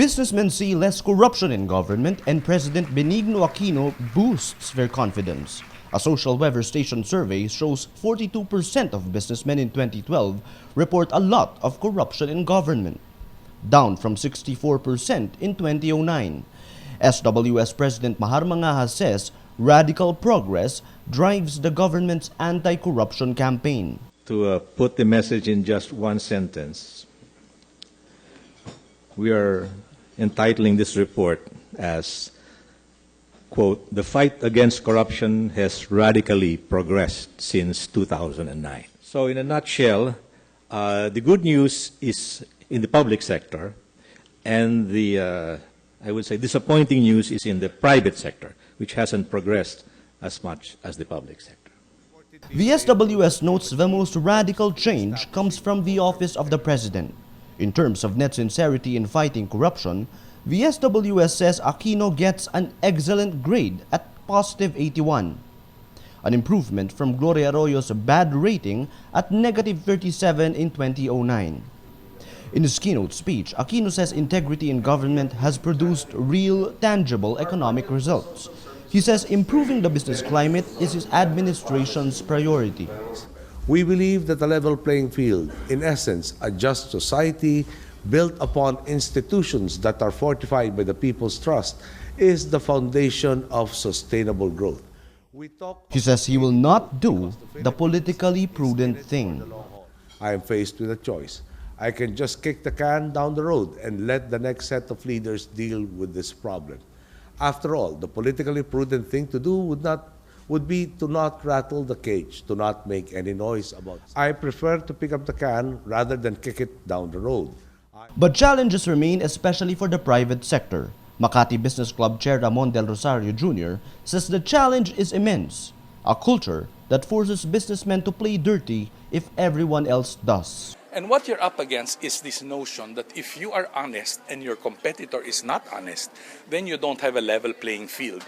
Businessmen see less corruption in government and President Benigno Aquino boosts their confidence. A social weather station survey shows 42% of businessmen in 2012 report a lot of corruption in government, down from 64% in 2009. SWS President Mahar Mangaha says radical progress drives the government's anti-corruption campaign. To put the message in just one sentence, we are entitling this report as, quote, "The fight against corruption has radically progressed since 2009. So in a nutshell, the good news is in the public sector, and the, I would say, disappointing news is in the private sector, which hasn't progressed as much as the public sector. The SWS notes the most radical change comes from the Office of the President. In terms of net sincerity in fighting corruption, the SWS says Aquino gets an excellent grade at positive 81, an improvement from Gloria Arroyo's bad rating at negative 37 in 2009. In his keynote speech, Aquino says integrity in government has produced real, tangible economic results. He says improving the business climate is his administration's priority. We believe that a level playing field, in essence, a just society built upon institutions that are fortified by the people's trust, is the foundation of sustainable growth. He says he will not do the politically prudent thing. I am faced with a choice. I can just kick the can down the road and let the next set of leaders deal with this problem. After all, the politically prudent thing to do would be to not rattle the cage, to not make any noise about it. I prefer to pick up the can rather than kick it down the road. But challenges remain, especially for the private sector. Makati Business Club Chair Ramon Del Rosario Jr. says the challenge is immense, a culture that forces businessmen to play dirty if everyone else does. And what you're up against is this notion that if you are honest and your competitor is not honest, then you don't have a level playing field.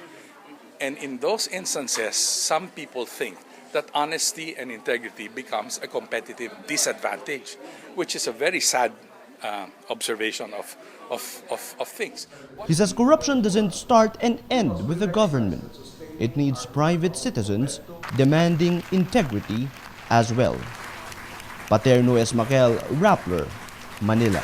And in those instances, some people think that honesty and integrity becomes a competitive disadvantage, which is a very sad observation of things. He says corruption doesn't start and end with the government. It needs private citizens demanding integrity as well. Paterno Esmaquel, Rappler, Manila.